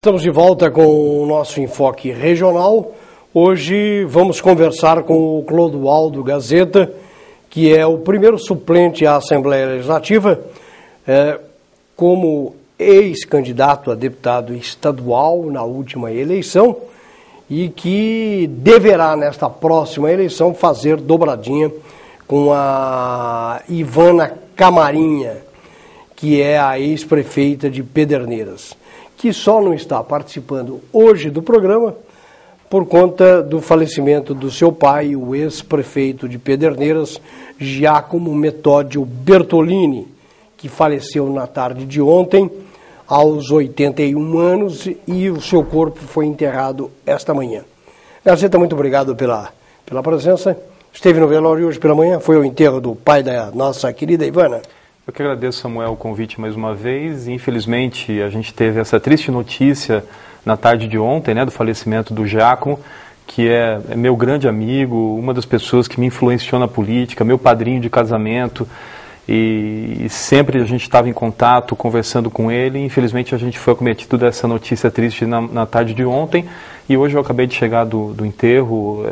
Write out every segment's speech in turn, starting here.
Estamos de volta com o nosso enfoque regional. Hoje vamos conversar com o Clodoaldo Gazeta, que é o primeiro suplente à Assembleia Legislativa, como ex-candidato a deputado estadual na última eleição e que deverá, nesta próxima eleição, fazer dobradinha com a Ivana Camarinha, que é a ex-prefeita de Pederneiras, que só não está participando hoje do programa por conta do falecimento do seu pai, o ex-prefeito de Pederneiras, Giacomo Metódio Bertolini, que faleceu na tarde de ontem, aos 81 anos, e o seu corpo foi enterrado esta manhã. Gazeta, muito obrigado pela presença. Esteve no velório hoje pela manhã, foi o enterro do pai da nossa querida Ivana. Eu que agradeço, Samuel, o convite mais uma vez. Infelizmente, a gente teve essa triste notícia na tarde de ontem, do falecimento do Giacomo, que é meu grande amigo, uma das pessoas que me influenciou na política, meu padrinho de casamento, e sempre a gente estava em contato, conversando com ele. Infelizmente, a gente foi acometido dessa notícia triste na tarde de ontem, e hoje eu acabei de chegar do enterro.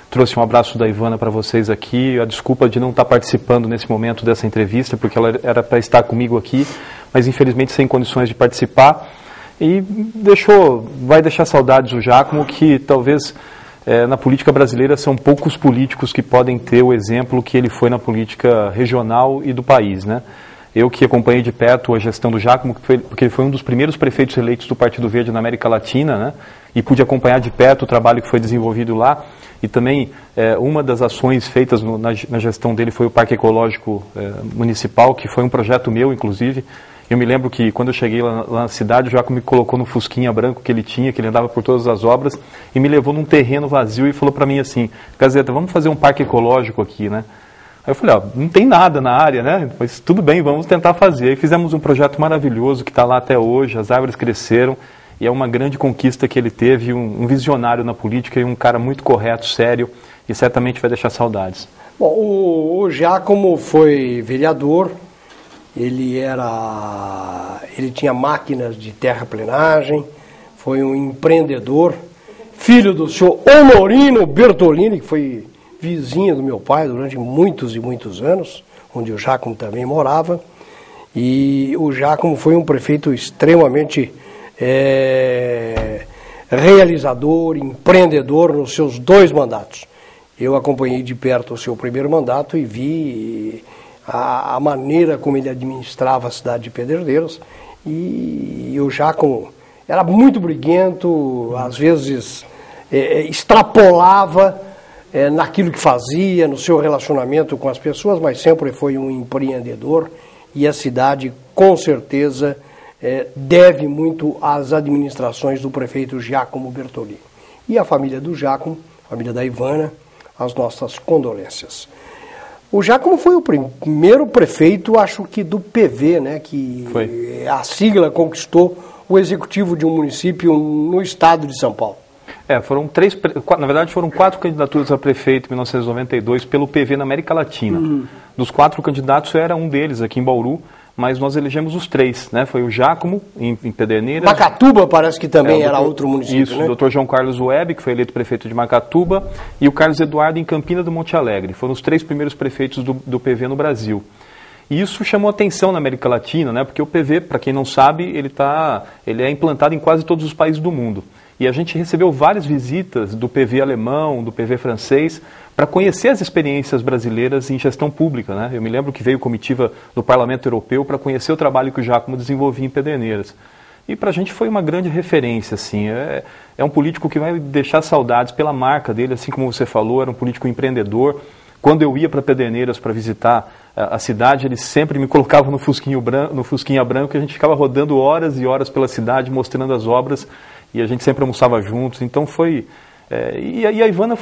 Trouxe um abraço da Ivana para vocês aqui, a desculpa de não estar participando nesse momento dessa entrevista, porque ela era para estar comigo aqui, mas infelizmente sem condições de participar, e vai deixar saudades o Giacomo, que talvez na política brasileira são poucos políticos que podem ter o exemplo que ele foi na política regional e do país, Eu que acompanhei de perto a gestão do Giacomo, porque ele foi um dos primeiros prefeitos eleitos do Partido Verde na América Latina, e pude acompanhar de perto o trabalho que foi desenvolvido lá. E também uma das ações feitas na gestão dele foi o Parque Ecológico Municipal, que foi um projeto meu, inclusive. Eu me lembro que quando eu cheguei lá na cidade, o Giacomo me colocou no fusquinha branco que ele tinha, que ele andava por todas as obras, e me levou num terreno vazio e falou para mim assim: Gazeta, vamos fazer um parque ecológico aqui, Aí eu falei, não tem nada na área, Mas tudo bem, vamos tentar fazer. Aí fizemos um projeto maravilhoso que está lá até hoje, as árvores cresceram, e é uma grande conquista que ele teve, um visionário na política e um cara muito correto, sério, e certamente vai deixar saudades. Bom, o Giacomo foi vereador, ele tinha máquinas de terraplenagem, foi um empreendedor, filho do senhor Honorino Bertolini, que foi vizinho do meu pai durante muitos e muitos anos, onde o Giacomo também morava, e o Giacomo foi um prefeito extremamente realizador, empreendedor nos seus 2 mandatos. Eu acompanhei de perto o seu primeiro mandato e vi a maneira como ele administrava a cidade de Pederneiras, e o Giacomo era muito briguento, às vezes extrapolava naquilo que fazia, no seu relacionamento com as pessoas, mas sempre foi um empreendedor, e a cidade, com certeza, deve muito às administrações do prefeito Giacomo Bertolini. E a família do Giacomo, a família da Ivana, as nossas condolências. O Giacomo foi o primeiro prefeito, acho que do PV, que foi. A sigla conquistou o executivo de um município no estado de São Paulo. Na verdade foram 4 candidaturas a prefeito em 1992 pelo PV na América Latina. Dos 4 candidatos, eu era um deles aqui em Bauru, mas nós elegemos os 3, Foi o Giacomo, em Pederneiras. Macatuba parece que também era outro município, Isso, o Dr. João Carlos Web, que foi eleito prefeito de Macatuba, e o Carlos Eduardo em Campina do Monte Alegre. Foram os 3 primeiros prefeitos do PV no Brasil. E isso chamou atenção na América Latina, porque o PV, para quem não sabe, ele é implantado em quase todos os países do mundo. E a gente recebeu várias visitas do PV alemão, do PV francês, para conhecer as experiências brasileiras em gestão pública. Eu me lembro que veio comitiva do Parlamento Europeu para conhecer o trabalho que o Giacomo desenvolvia em Pederneiras. E para a gente foi uma grande referência. É um político que vai deixar saudades pela marca dele, assim como você falou, era um político empreendedor. Quando eu ia para Pederneiras para visitar a cidade, ele sempre me colocava no Fusquinha branco, e a gente ficava rodando horas e horas pela cidade, mostrando as obras, e a gente sempre almoçava juntos. Então foi... E a Ivana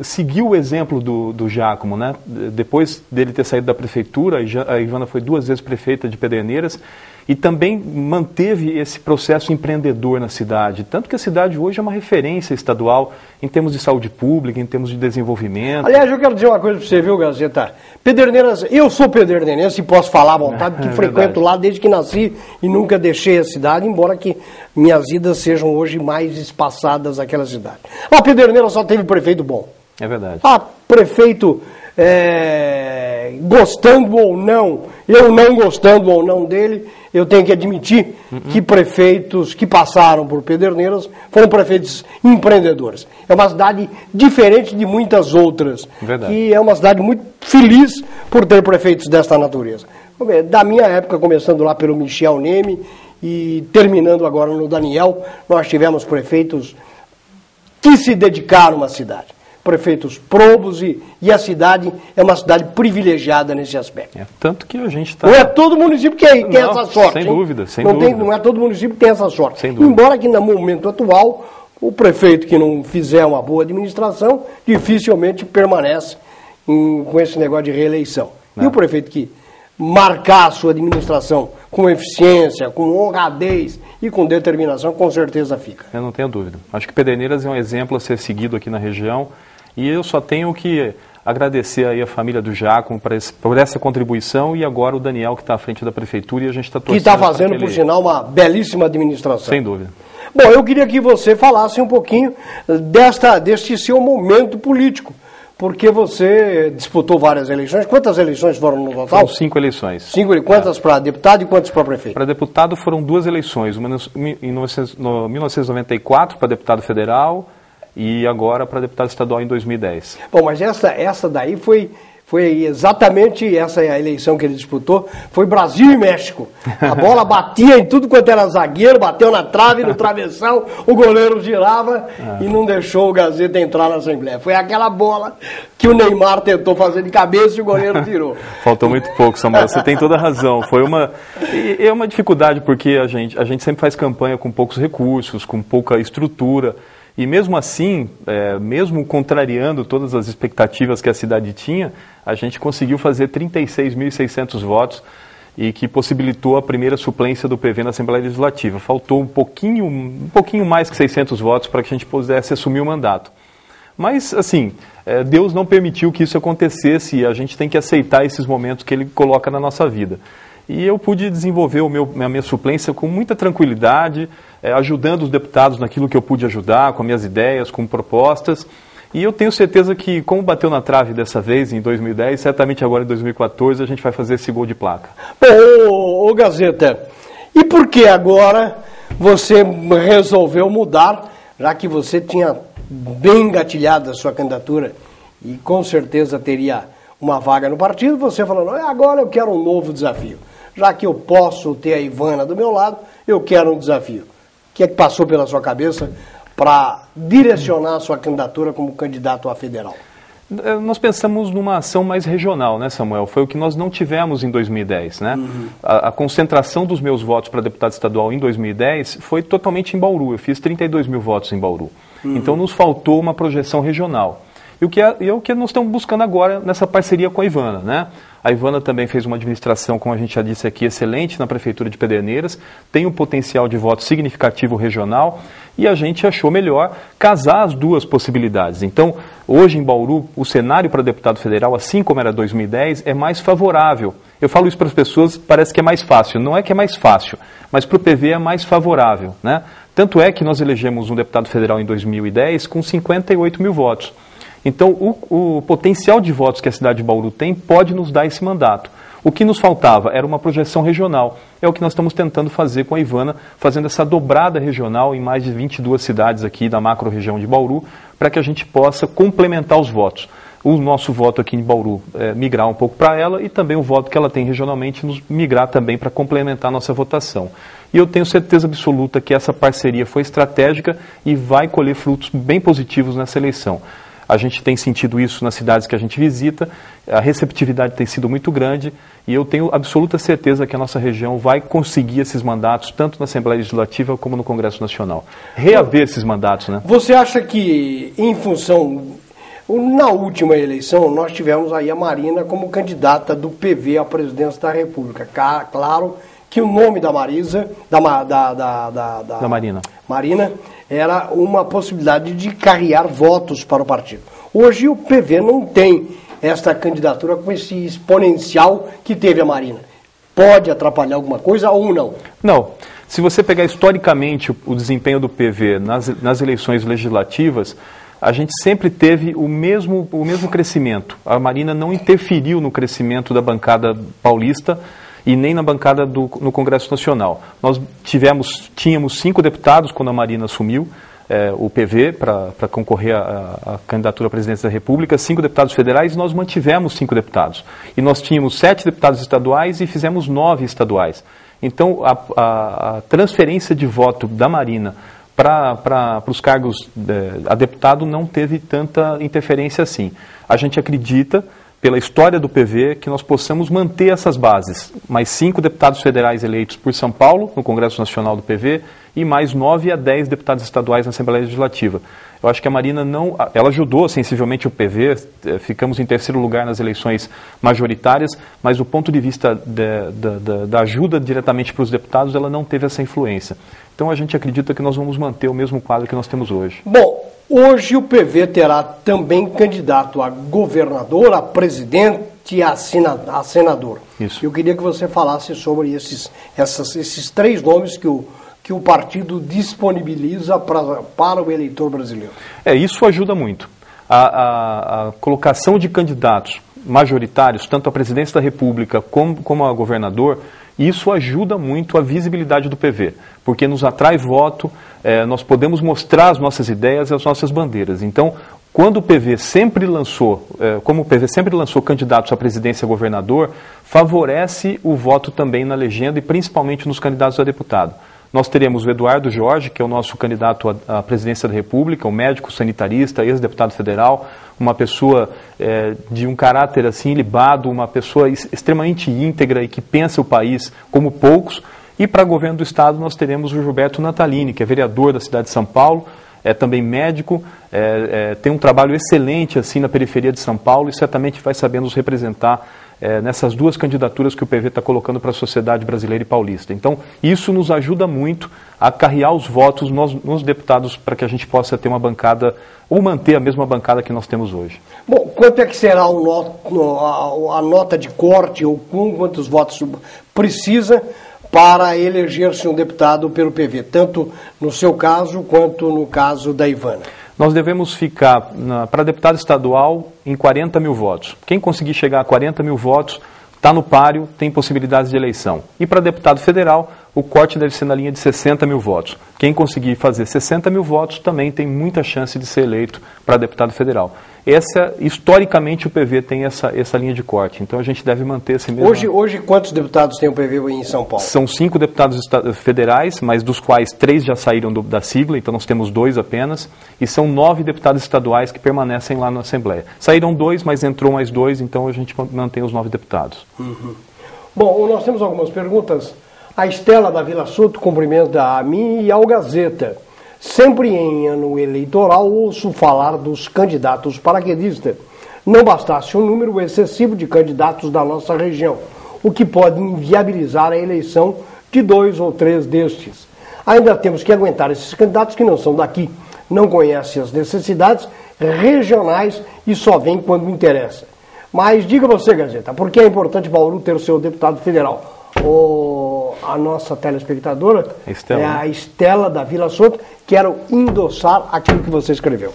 seguiu o exemplo do Giacomo, Depois dele ter saído da prefeitura, a Ivana foi 2 vezes prefeita de Pederneiras, e também manteve esse processo empreendedor na cidade. Tanto que a cidade hoje é uma referência estadual em termos de saúde pública, em termos de desenvolvimento. Aliás, eu quero dizer uma coisa para você, viu, Gazeta? Pederneiras, eu sou pederneirense e posso falar à vontade, porque frequento lá desde que nasci e nunca deixei a cidade, embora que minhas idas sejam hoje mais espaçadas naquela cidade. A Pederneiras só teve prefeito bom. É verdade. Prefeito, gostando ou não, eu não gostando ou não dele, eu tenho que admitir que prefeitos que passaram por Pederneiras foram prefeitos empreendedores. É uma cidade diferente de muitas outras. Verdade. E é uma cidade muito feliz por ter prefeitos desta natureza. Da minha época, começando lá pelo Michel Neme e terminando agora no Daniel, nós tivemos prefeitos que se dedicaram à cidade. Prefeitos probos e a cidade é uma cidade privilegiada nesse aspecto. Tanto que a gente está... Não é todo município que tem essa sorte. Sem dúvida, sem não dúvida. Não é todo município que tem essa sorte. Sem dúvida. Embora que no momento atual, o prefeito que não fizer uma boa administração, dificilmente permanece com esse negócio de reeleição. E o prefeito que marcar a sua administração com eficiência, com honradez e com determinação, com certeza fica. Eu não tenho dúvida. Acho que Pederneiras é um exemplo a ser seguido aqui na região. E eu só tenho que agradecer aí a família do Giacomo por essa contribuição e agora o Daniel que está à frente da prefeitura e a gente está torcendo. Que está fazendo, por sinal, uma belíssima administração. Sem dúvida. Bom, eu queria que você falasse um pouquinho deste seu momento político, porque você disputou várias eleições. Quantas eleições foram no total? Foram 5 eleições. Quantas para deputado e quantas para prefeito? Para deputado foram 2 eleições, uma em 1994 para deputado federal e agora para deputado estadual em 2010. Bom, mas essa daí foi exatamente essa eleição que ele disputou, foi Brasil e México. A bola batia em tudo quanto era zagueiro, bateu na trave, no travessão, o goleiro girava e não deixou o Gazeta entrar na Assembleia. Foi aquela bola que o Neymar tentou fazer de cabeça e o goleiro tirou. Faltou muito pouco, Samuel, você tem toda a razão. É uma dificuldade porque a gente sempre faz campanha com poucos recursos, com pouca estrutura. E mesmo assim, mesmo contrariando todas as expectativas que a cidade tinha, a gente conseguiu fazer 36.600 votos e que possibilitou a primeira suplência do PV na Assembleia Legislativa. Faltou um pouquinho mais que 600 votos para que a gente pudesse assumir o mandato. Mas, assim, Deus não permitiu que isso acontecesse e a gente tem que aceitar esses momentos que Ele coloca na nossa vida. E eu pude desenvolver a minha suplência com muita tranquilidade, ajudando os deputados naquilo que eu pude ajudar, com minhas ideias, com propostas. E eu tenho certeza que, como bateu na trave dessa vez, em 2010, certamente agora em 2014, a gente vai fazer esse gol de placa. Ô Gazeta, e por que agora você resolveu mudar, já que você tinha bem engatilhado a sua candidatura e com certeza teria uma vaga no partido, você falou, agora eu quero um novo desafio. Já que eu posso ter a Ivana do meu lado, eu quero um desafio. O que é que passou pela sua cabeça para direcionar a sua candidatura como candidato a federal? Nós pensamos numa ação mais regional, né, Samuel? Foi o que nós não tivemos em 2010, né? A concentração dos meus votos para deputado estadual em 2010 foi totalmente em Bauru. Eu fiz 32 mil votos em Bauru. Então nos faltou uma projeção regional. E o que nós estamos buscando agora nessa parceria com a Ivana, né? A Ivana também fez uma administração, como a gente já disse aqui, excelente na Prefeitura de Pederneiras, tem um potencial de voto significativo regional e a gente achou melhor casar as duas possibilidades. Então, hoje em Bauru, o cenário para deputado federal, assim como era 2010, é mais favorável. Eu falo isso para as pessoas, parece que é mais fácil. Não é que é mais fácil, mas para o PV é mais favorável, né? Tanto é que nós elegemos um deputado federal em 2010 com 58 mil votos. Então, o potencial de votos que a cidade de Bauru tem pode nos dar esse mandato. O que nos faltava era uma projeção regional. É o que nós estamos tentando fazer com a Ivana, fazendo essa dobrada regional em mais de 22 cidades aqui da macro-região de Bauru, para que a gente possa complementar os votos. O nosso voto aqui em Bauru migrar um pouco para ela e também o voto que ela tem regionalmente nos migrar também para complementar a nossa votação. E eu tenho certeza absoluta que essa parceria foi estratégica e vai colher frutos bem positivos nessa eleição. A gente tem sentido isso nas cidades que a gente visita, a receptividade tem sido muito grande e eu tenho absoluta certeza que a nossa região vai conseguir esses mandatos, tanto na Assembleia Legislativa como no Congresso Nacional. Reaver esses mandatos, né? Você acha que, em função... Na última eleição, nós tivemos aí a Marina como candidata do PV à presidência da República. Claro que o nome da Marisa, da Marina, era uma possibilidade de carrear votos para o partido. Hoje o PV não tem esta candidatura com esse exponencial que teve a Marina. Pode atrapalhar alguma coisa ou não? Não. Se você pegar historicamente o desempenho do PV nas eleições legislativas, a gente sempre teve o mesmo crescimento. A Marina não interferiu no crescimento da bancada paulista e nem na bancada no Congresso Nacional. Nós tínhamos 5 deputados quando a Marina assumiu o PV para concorrer à candidatura à presidência da República, 5 deputados federais, e nós mantivemos 5 deputados. E nós tínhamos 7 deputados estaduais e fizemos 9 estaduais. Então, a transferência de voto da Marina para os cargos a deputado não teve tanta interferência assim. A gente acredita, pela história do PV, que nós possamos manter essas bases. Mais 5 deputados federais eleitos por São Paulo, no Congresso Nacional do PV, e mais 9 a 10 deputados estaduais na Assembleia Legislativa. Eu acho que a Marina ela ajudou sensivelmente o PV, ficamos em 3º lugar nas eleições majoritárias, mas do ponto de vista da ajuda diretamente para os deputados, ela não teve essa influência. Então a gente acredita que nós vamos manter o mesmo quadro que nós temos hoje. Bom, hoje o PV terá também candidato a governador, a presidente e a senador. Isso. Eu queria que você falasse sobre esses 3 nomes que o partido disponibiliza para o eleitor brasileiro. Isso ajuda muito. A colocação de candidatos majoritários, tanto à presidência da República como a governador, isso ajuda muito a visibilidade do PV, porque nos atrai voto, nós podemos mostrar as nossas ideias e as nossas bandeiras. Então, quando o PV sempre lançou, como o PV sempre lançou candidatos à presidência e a governador, favorece o voto também na legenda e principalmente nos candidatos a deputado. Nós teremos o Eduardo Jorge, que é o nosso candidato à presidência da República, um médico sanitarista, ex-deputado federal, uma pessoa de um caráter assim ilibado, uma pessoa extremamente íntegra e que pensa o país como poucos. E para governo do Estado nós teremos o Gilberto Natalini, que é vereador da cidade de São Paulo, é também médico, tem um trabalho excelente assim na periferia de São Paulo e certamente vai saber nos representar nessas 2 candidaturas que o PV está colocando para a sociedade brasileira e paulista. Então, isso nos ajuda muito a carrear os votos nos deputados para que a gente possa ter uma bancada, ou manter a mesma bancada que nós temos hoje. Bom, quanto é que será a nota de corte, ou quantos votos precisa para eleger-se um deputado pelo PV, tanto no seu caso quanto no caso da Ivana? Nós devemos ficar, para deputado estadual, em 40 mil votos. Quem conseguir chegar a 40 mil votos, está no páreo, tem possibilidades de eleição. E para deputado federal, o corte deve ser na linha de 60 mil votos. Quem conseguir fazer 60 mil votos também tem muita chance de ser eleito para deputado federal. Historicamente, o PV tem essa linha de corte, então a gente deve manter esse mesmo... Hoje quantos deputados tem o PV em São Paulo? São 5 deputados federais, mas dos quais 3 já saíram da sigla, então nós temos 2 apenas, e são 9 deputados estaduais que permanecem lá na Assembleia. Saíram 2, mas entrou mais 2, então a gente mantém os 9 deputados. Uhum. Bom, nós temos algumas perguntas. A Estela da Vila Soto cumprimenta a mim e ao Gazeta. Sempre em ano eleitoral ouço falar dos candidatos paraquedistas. Não bastasse um número excessivo de candidatos da nossa região, o que pode inviabilizar a eleição de 2 ou 3 destes. Ainda temos que aguentar esses candidatos que não são daqui, não conhecem as necessidades regionais e só vêm quando interessa. Mas diga você, Gazeta, por que é importante Bauru ter o seu deputado federal? A nossa telespectadora é a Estela da Vila Soto. Quero endossar aquilo que você escreveu.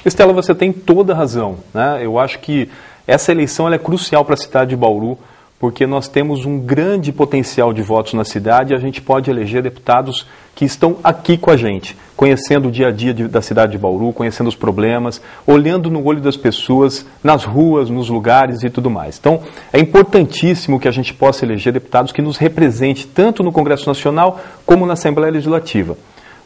Estela, você tem toda a razão, né? Eu acho que essa eleição ela é crucial para a cidade de Bauru, porque nós temos um grande potencial de votos na cidade e a gente pode eleger deputados que estão aqui com a gente, conhecendo o dia a dia da cidade de Bauru, conhecendo os problemas, olhando no olho das pessoas, nas ruas, nos lugares e tudo mais. Então, é importantíssimo que a gente possa eleger deputados que nos representem tanto no Congresso Nacional como na Assembleia Legislativa.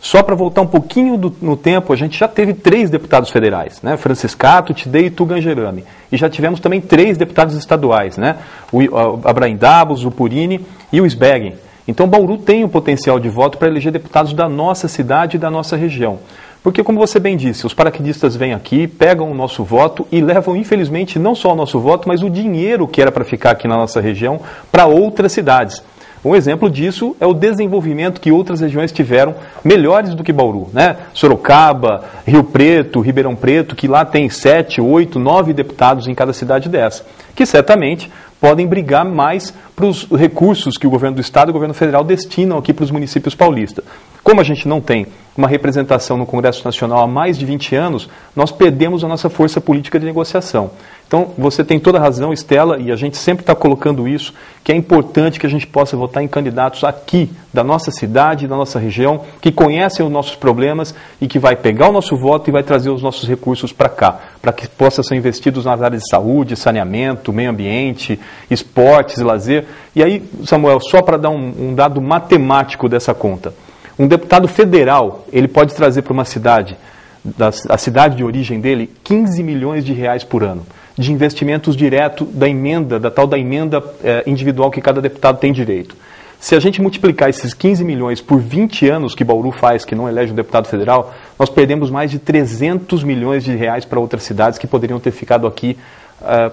Só para voltar um pouquinho no tempo, a gente já teve 3 deputados federais, né? Franciscato, Tidei e Tugangerame. E já tivemos também 3 deputados estaduais, né? O Abraim Dabos, o Purini e o Sbeggen. Então, Bauru tem o potencial de voto para eleger deputados da nossa cidade e da nossa região. Porque, como você bem disse, os paraquedistas vêm aqui, pegam o nosso voto e levam, infelizmente, não só o nosso voto, mas o dinheiro que era para ficar aqui na nossa região para outras cidades. Um exemplo disso é o desenvolvimento que outras regiões tiveram melhores do que Bauru, né? Sorocaba, Rio Preto, Ribeirão Preto, que lá tem 7, 8, 9 deputados em cada cidade dessa, que certamente podem brigar mais para os recursos que o governo do Estado e o governo federal destinam aqui para os municípios paulistas. Como a gente não tem uma representação no Congresso Nacional há mais de 20 anos, nós perdemos a nossa força política de negociação. Então, você tem toda a razão, Estela, e a gente sempre está colocando isso, que é importante que a gente possa votar em candidatos aqui, da nossa cidade, da nossa região, que conhecem os nossos problemas e que vai pegar o nosso voto e vai trazer os nossos recursos para cá, para que possam ser investidos nas áreas de saúde, saneamento, meio ambiente, esportes, lazer. E aí, Samuel, só para dar um dado matemático dessa conta, um deputado federal, ele pode trazer para uma cidade, a cidade de origem dele, 15 milhões de reais por ano, de investimentos direto da emenda, da tal da emenda individual que cada deputado tem direito. Se a gente multiplicar esses 15 milhões por 20 anos que Bauru faz, que não elege um deputado federal, nós perdemos mais de 300 milhões de reais para outras cidades que poderiam ter ficado aqui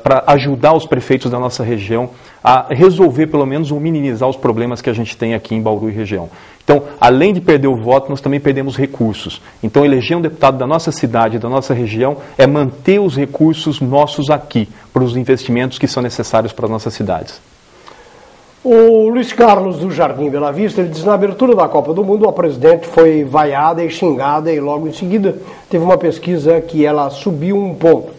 para ajudar os prefeitos da nossa região a resolver, pelo menos, ou minimizar os problemas que a gente tem aqui em Bauru e região. Então, além de perder o voto, nós também perdemos recursos. Então, eleger um deputado da nossa cidade, da nossa região, é manter os recursos nossos aqui, para os investimentos que são necessários para as nossas cidades. O Luiz Carlos do Jardim Bela Vista, ele diz, na abertura da Copa do Mundo, a presidente foi vaiada e xingada e logo em seguida teve uma pesquisa que ela subiu um ponto.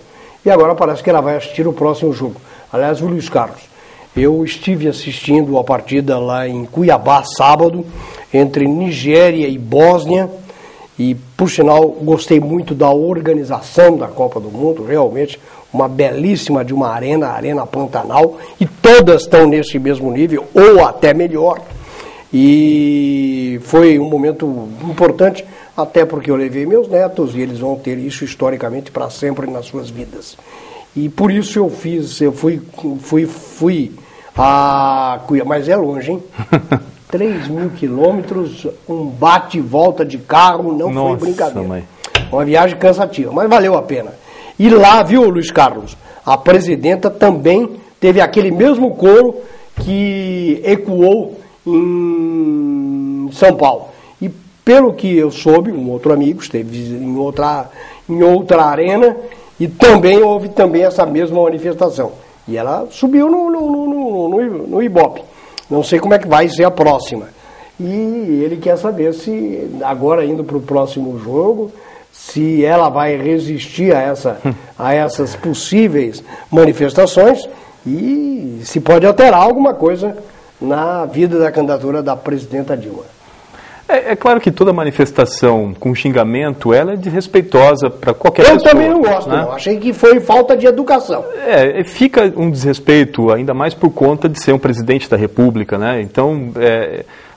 E agora parece que ela vai assistir o próximo jogo. Aliás, o Luiz Carlos, eu estive assistindo a partida lá em Cuiabá, sábado, entre Nigéria e Bósnia, e, por sinal, gostei muito da organização da Copa do Mundo, realmente uma belíssima de uma arena, a Arena Pantanal, e todas estão nesse mesmo nível, ou até melhor. E foi um momento importante, até porque eu levei meus netos e eles vão ter isso historicamente para sempre nas suas vidas. E por isso eu fui a Cuiabá, mas é longe, hein? 3.000 quilômetros, um bate e volta de carro, não foi brincadeira. Mãe. Uma viagem cansativa, mas valeu a pena. E lá, viu, Luiz Carlos, a presidenta também teve aquele mesmo coro que ecoou em São Paulo. E pelo que eu soube, um outro amigo esteve em outra arena e também houve essa mesma manifestação. E ela subiu no Ibope. Não sei como é que vai ser a próxima. E ele quer saber se, agora indo para o próximo jogo, se ela vai resistir a essas possíveis manifestações e se pode alterar alguma coisa na vida da candidatura da presidenta Dilma. É claro que toda manifestação com xingamento, ela é desrespeitosa para qualquer pessoa. Eu também não gosto, né? Não. Achei que foi falta de educação. Fica um desrespeito, ainda mais por conta de ser um presidente da República, né? Então,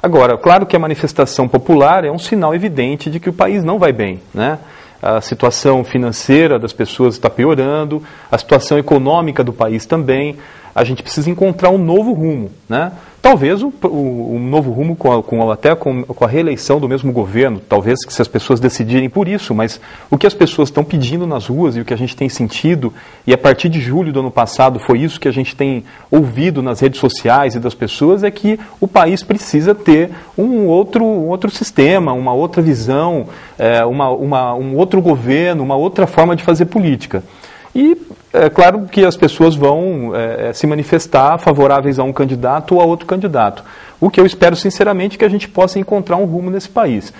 agora, claro que a manifestação popular é um sinal evidente de que o país não vai bem, né? A situação financeira das pessoas está piorando, a situação econômica do país também. A gente precisa encontrar um novo rumo, né? Talvez um novo rumo até com a reeleição do mesmo governo, talvez se as pessoas decidirem por isso, mas o que as pessoas estão pedindo nas ruas e o que a gente tem sentido, e a partir de julho do ano passado foi isso que a gente tem ouvido nas redes sociais e das pessoas, é que o país precisa ter um outro sistema, uma outra visão, um outro governo, uma outra forma de fazer política. E é claro que as pessoas vão se manifestar favoráveis a um candidato ou a outro candidato. O que eu espero sinceramente é que a gente possa encontrar um rumo nesse país.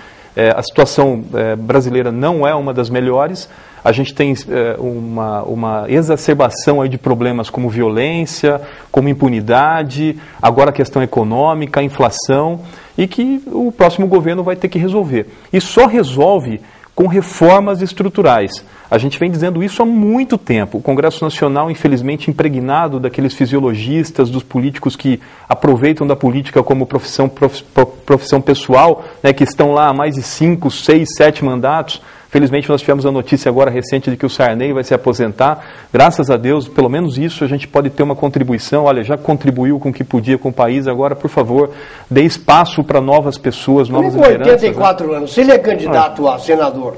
A situação brasileira não é uma das melhores. A gente tem uma exacerbação aí de problemas como violência, como impunidade, agora a questão econômica, a inflação, e que o próximo governo vai ter que resolver. E só resolve com reformas estruturais. A gente vem dizendo isso há muito tempo. O Congresso Nacional, infelizmente, impregnado daqueles fisiologistas, dos políticos que aproveitam da política como profissão pessoal, né, que estão lá há mais de 5, 6, 7 mandatos. Felizmente, nós tivemos a notícia agora recente de que o Sarney vai se aposentar. Graças a Deus, pelo menos isso, a gente pode ter uma contribuição. Olha, já contribuiu com o que podia com o país, agora, por favor, dê espaço para novas pessoas, novas lideranças. Com 84 anos, se ele é candidato a senador,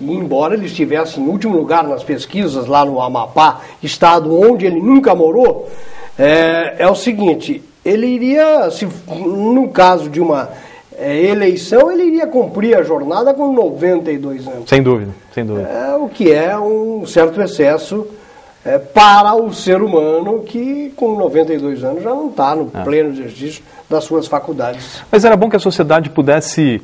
e embora ele estivesse em último lugar nas pesquisas lá no Amapá, estado onde ele nunca morou, é o seguinte, ele iria, no caso de uma eleição, ele iria cumprir a jornada com 92 anos. Sem dúvida, sem dúvida. O que é um certo excesso para o ser humano que com 92 anos já não está no pleno exercício das suas faculdades. Mas era bom que a sociedade pudesse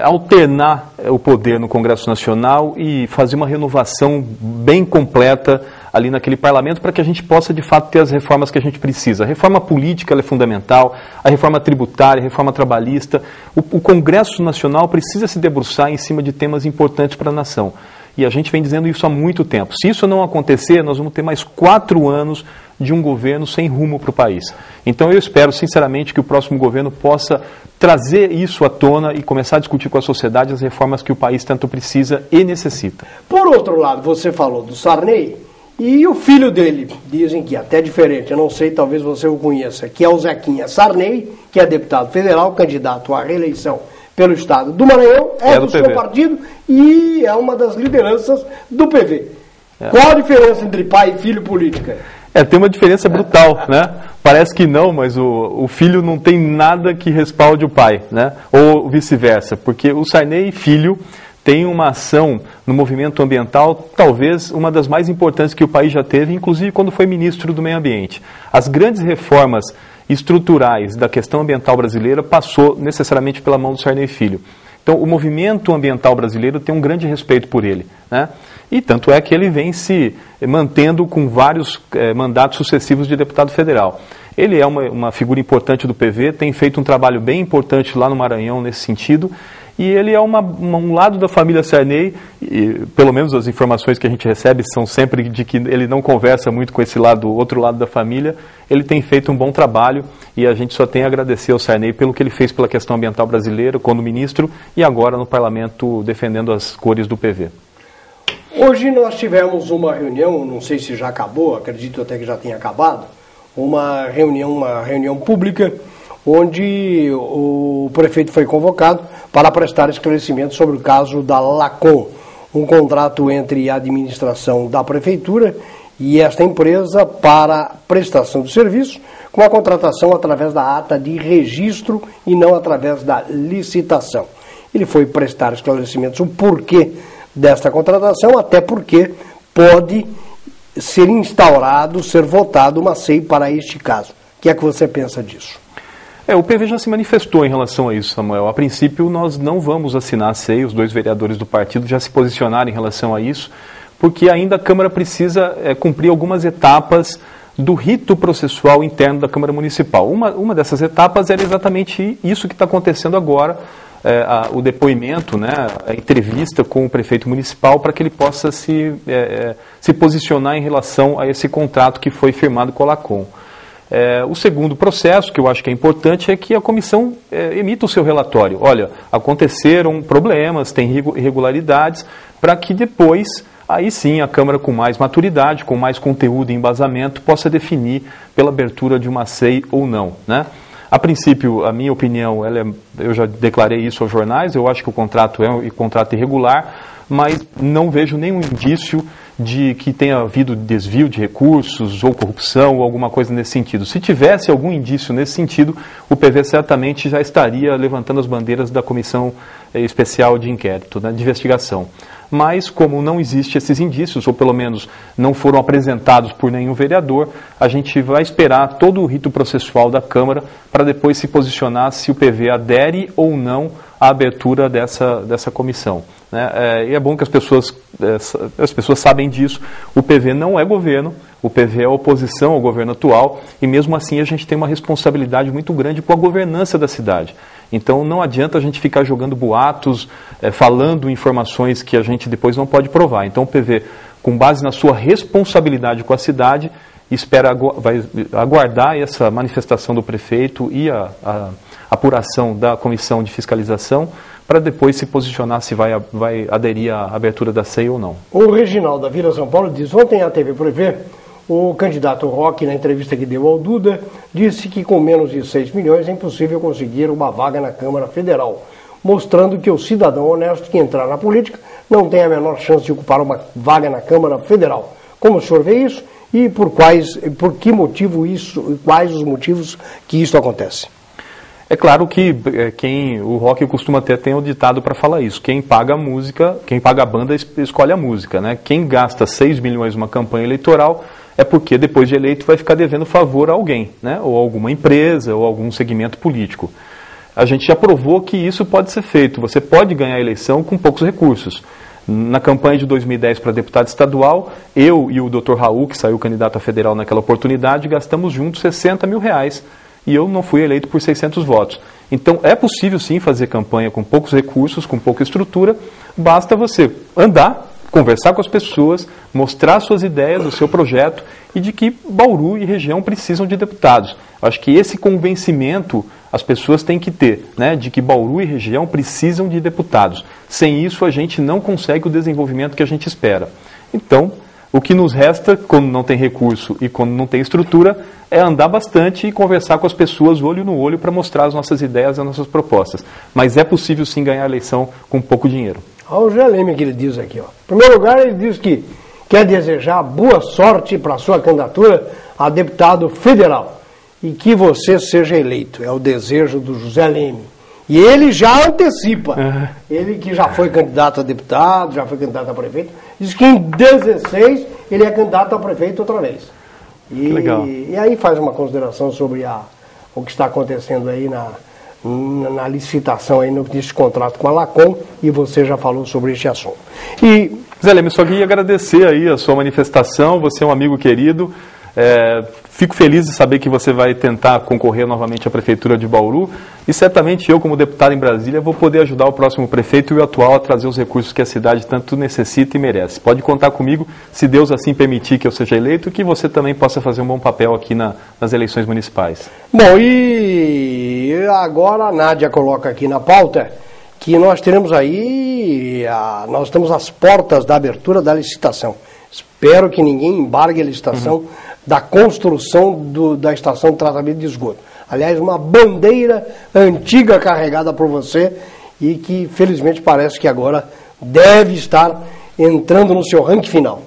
alternar o poder no Congresso Nacional e fazer uma renovação bem completa ali naquele parlamento para que a gente possa de fato ter as reformas que a gente precisa. A reforma política ela é fundamental, a reforma tributária, a reforma trabalhista. O Congresso Nacional precisa se debruçar em cima de temas importantes para a nação. E a gente vem dizendo isso há muito tempo. Se isso não acontecer, nós vamos ter mais 4 anos de um governo sem rumo para o país. Então eu espero, sinceramente, que o próximo governo possa trazer isso à tona e começar a discutir com a sociedade as reformas que o país tanto precisa e necessita. Por outro lado, você falou do Sarney e o filho dele, dizem que é até diferente, eu não sei, talvez você o conheça, que é o Zequinha Sarney, que é deputado federal, candidato à reeleição pelo estado do Maranhão, é do seu partido e é uma das lideranças do PV. Qual a diferença entre pai e filho política? Tem uma diferença brutal, né? Parece que não, mas o filho não tem nada que respalde o pai, né? Ou vice-versa, porque o Sarney, filho, tem uma ação no movimento ambiental, talvez uma das mais importantes que o país já teve, inclusive quando foi ministro do Meio Ambiente. As grandes reformas estruturais da questão ambiental brasileira passou necessariamente pela mão do Sarney Filho. Então, o movimento ambiental brasileiro tem um grande respeito por ele, né? E tanto é que ele vem se mantendo com vários mandatos sucessivos de deputado federal. Ele é uma figura importante do PV, tem feito um trabalho bem importante lá no Maranhão nesse sentido, e ele é um lado da família Sarney, e pelo menos as informações que a gente recebe são sempre de que ele não conversa muito com esse lado, outro lado da família. Ele tem feito um bom trabalho e a gente só tem a agradecer ao Sarney pelo que ele fez pela questão ambiental brasileira, quando ministro, e agora no parlamento defendendo as cores do PV. Hoje nós tivemos uma reunião, não sei se já acabou, acredito até que já tenha acabado, uma reunião pública, onde o prefeito foi convocado para prestar esclarecimentos sobre o caso da Lacom, um contrato entre a administração da prefeitura e esta empresa para prestação de serviço, com a contratação através da ata de registro e não através da licitação. Ele foi prestar esclarecimentos o porquê desta contratação, até porque pode ser instaurado, ser votado uma SEI para este caso. O que é que você pensa disso? O PV já se manifestou em relação a isso, Samuel. A princípio, nós não vamos assinar a SEI, os 2 vereadores do partido já se posicionaram em relação a isso, porque ainda a Câmara precisa cumprir algumas etapas do rito processual interno da Câmara Municipal. Uma dessas etapas era exatamente isso que está acontecendo agora, o depoimento, né, a entrevista com o prefeito municipal para que ele possa se posicionar em relação a esse contrato que foi firmado com a Lacom. O segundo processo, que eu acho que é importante, é que a comissão emita o seu relatório. Olha, aconteceram problemas, tem irregularidades, para que depois, aí sim, a Câmara com mais maturidade, com mais conteúdo e embasamento, possa definir pela abertura de uma SEI ou não, né? A princípio, a minha opinião, eu já declarei isso aos jornais, eu acho que o contrato é um contrato irregular, mas não vejo nenhum indício de que tenha havido desvio de recursos ou corrupção ou alguma coisa nesse sentido. Se tivesse algum indício nesse sentido, o PV certamente já estaria levantando as bandeiras da Comissão Especial de Inquérito, né, de investigação. Mas, como não existem esses indícios, ou pelo menos não foram apresentados por nenhum vereador, a gente vai esperar todo o rito processual da Câmara para depois se posicionar se o PV adere ou não à abertura dessa comissão, né? E é bom que as pessoas sabem disso. O PV não é governo, o PV é oposição ao governo atual, e mesmo assim a gente tem uma responsabilidade muito grande com a governança da cidade. Então não adianta a gente ficar jogando boatos, falando informações que a gente depois não pode provar. Então o PV, com base na sua responsabilidade com a cidade, vai aguardar essa manifestação do prefeito e a apuração da comissão de fiscalização para depois se posicionar se vai aderir à abertura da SEI ou não. O Reginaldo da Vila São Paulo diz: ontem a TV Prevê, o candidato Roque, na entrevista que deu ao Duda, disse que com menos de 6 milhões é impossível conseguir uma vaga na Câmara Federal, mostrando que o cidadão honesto que entrar na política não tem a menor chance de ocupar uma vaga na Câmara Federal. Como o senhor vê isso? e por que motivo isso, quais os motivos que isso acontece? É claro que o rock costuma ter tem o ditado para falar isso. Quem paga a música, quem paga a banda escolhe a música, né? Quem gasta 6 milhões numa campanha eleitoral é porque depois de eleito vai ficar devendo favor a alguém, né? Ou alguma empresa, ou algum segmento político. A gente já provou que isso pode ser feito. Você pode ganhar a eleição com poucos recursos. Na campanha de 2010 para deputado estadual, eu e o Dr. Raul, que saiu candidato a federal naquela oportunidade, gastamos juntos 60 mil reais. E eu não fui eleito por 600 votos. Então, é possível sim fazer campanha com poucos recursos, com pouca estrutura, basta você andar, conversar com as pessoas, mostrar suas ideias, o seu projeto, e de que Bauru e região precisam de deputados. Acho que esse convencimento as pessoas têm que ter, né, de que Bauru e região precisam de deputados. Sem isso, a gente não consegue o desenvolvimento que a gente espera. Então, o que nos resta, quando não tem recurso e quando não tem estrutura, é andar bastante e conversar com as pessoas olho no olho para mostrar as nossas ideias e as nossas propostas. Mas é possível sim ganhar a eleição com pouco dinheiro. Olha o Zé Leme que ele diz aqui. Ó. Em primeiro lugar, ele diz que quer desejar boa sorte para a sua candidatura a deputado federal e que você seja eleito. É o desejo do José Leme. E ele já antecipa. Ele que já foi candidato a deputado, já foi candidato a prefeito, diz que em 2016 ele é candidato a prefeito outra vez. Que legal. E aí faz uma consideração sobre o que está acontecendo aí na licitação, aí nesse contrato com a Lacom, e você já falou sobre este assunto. E Zé Leme, só queria agradecer aí a sua manifestação, você é um amigo querido. Fico feliz de saber que você vai tentar concorrer novamente à Prefeitura de Bauru e certamente eu, como deputado em Brasília, vou poder ajudar o próximo prefeito e o atual a trazer os recursos que a cidade tanto necessita e merece. Pode contar comigo, se Deus assim permitir que eu seja eleito, e que você também possa fazer um bom papel aqui nas eleições municipais. Bom, e agora a Nádia coloca aqui na pauta que nós teremos aí, nós estamos às portas da abertura da licitação. Espero que ninguém embargue a licitação da construção da estação de tratamento de esgoto. Aliás, uma bandeira antiga carregada por você e que, felizmente, parece que agora deve estar entrando no seu ranking final.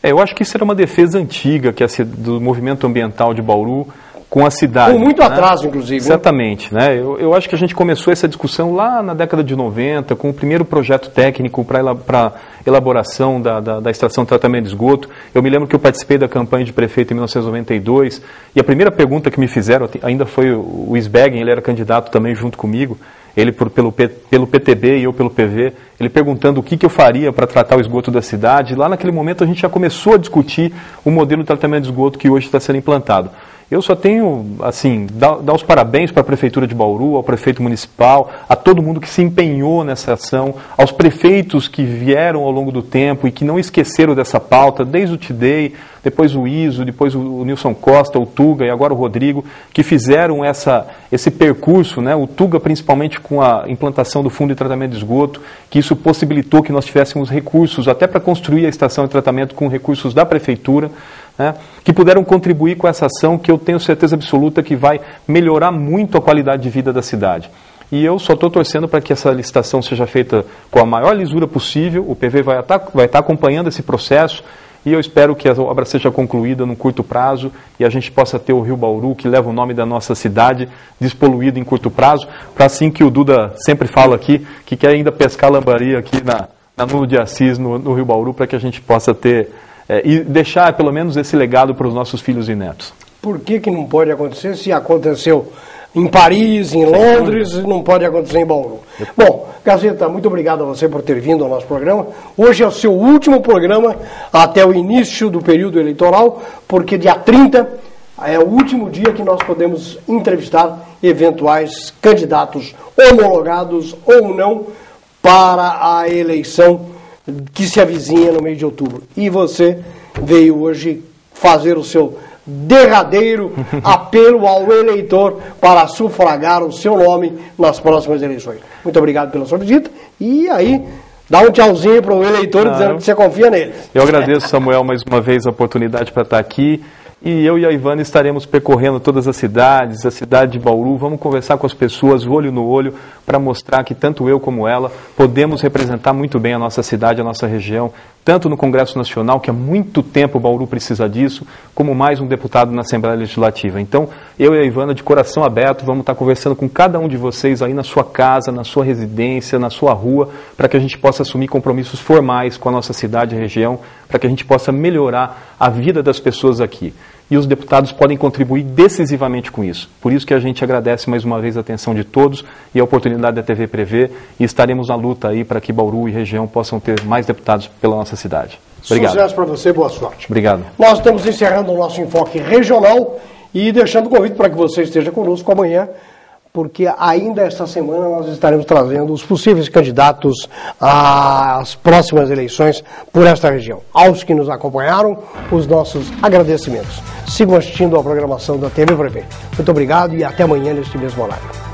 Eu acho que isso era uma defesa antiga do movimento ambiental de Bauru com a cidade. Com muito atraso, inclusive. Exatamente. Né? Eu acho que a gente começou essa discussão lá na década de 90, com o primeiro projeto técnico para elaboração da estação de tratamento de esgoto. Eu me lembro que eu participei da campanha de prefeito em 1992, e a primeira pergunta que me fizeram ainda foi o Isbeggen, ele era candidato também junto comigo, ele pelo PTB e eu pelo PV, ele perguntando o que eu faria para tratar o esgoto da cidade. Lá naquele momento a gente já começou a discutir o modelo de tratamento de esgoto que hoje está sendo implantado. Eu só tenho, assim, dar os parabéns para a Prefeitura de Bauru, ao prefeito municipal, a todo mundo que se empenhou nessa ação, aos prefeitos que vieram ao longo do tempo e que não esqueceram dessa pauta, desde o Tidei, depois o Iso, depois o Nilson Costa, o Tuga e agora o Rodrigo, que fizeram esse percurso, né? O Tuga principalmente com a implantação do Fundo de Tratamento de Esgoto, que isso possibilitou que nós tivéssemos recursos até para construir a estação de tratamento com recursos da Prefeitura, né, que puderam contribuir com essa ação que eu tenho certeza absoluta que vai melhorar muito a qualidade de vida da cidade. E eu só estou torcendo para que essa licitação seja feita com a maior lisura possível, o PV vai estar acompanhando esse processo e eu espero que a obra seja concluída num curto prazo e a gente possa ter o Rio Bauru, que leva o nome da nossa cidade, despoluído em curto prazo, para assim que o Duda sempre fala aqui, que quer ainda pescar lambari aqui na Nuno de Assis, no Rio Bauru, para que a gente possa ter e deixar pelo menos esse legado para os nossos filhos e netos. Por que não pode acontecer? Se aconteceu em Paris, em Londres, não pode acontecer em Bauru. Bom, Gazeta, muito obrigado a você por ter vindo ao nosso programa. Hoje é o seu último programa até o início do período eleitoral, porque dia 30 é o último dia que nós podemos entrevistar eventuais candidatos homologados ou não para a eleição que se avizinha no mês de outubro. E você veio hoje fazer o seu derradeiro apelo ao eleitor para sufragar o seu nome nas próximas eleições. Muito obrigado pela sua visita. E aí, dá um tchauzinho para o eleitor dizendo que você confia nele. Eu agradeço, Samuel, mais uma vez a oportunidade para estar aqui. E eu e a Ivana estaremos percorrendo todas as cidades, a cidade de Bauru, vamos conversar com as pessoas, olho no olho, para mostrar que tanto eu como ela podemos representar muito bem a nossa cidade, a nossa região, tanto no Congresso Nacional, que há muito tempo o Bauru precisa disso, como mais um deputado na Assembleia Legislativa. Então, eu e a Ivana, de coração aberto, vamos estar conversando com cada um de vocês aí na sua casa, na sua residência, na sua rua, para que a gente possa assumir compromissos formais com a nossa cidade e região, para que a gente possa melhorar a vida das pessoas aqui. E os deputados podem contribuir decisivamente com isso. Por isso que a gente agradece mais uma vez a atenção de todos e a oportunidade da TV Prevê, e estaremos na luta aí para que Bauru e região possam ter mais deputados pela nossa cidade. Obrigado. Sucesso para você, boa sorte. Obrigado. Nós estamos encerrando o nosso enfoque regional e deixando o convite para que você esteja conosco amanhã, porque ainda esta semana nós estaremos trazendo os possíveis candidatos às próximas eleições por esta região. Aos que nos acompanharam, os nossos agradecimentos. Sigam assistindo à programação da TV Prevê. Muito obrigado e até amanhã neste mesmo horário.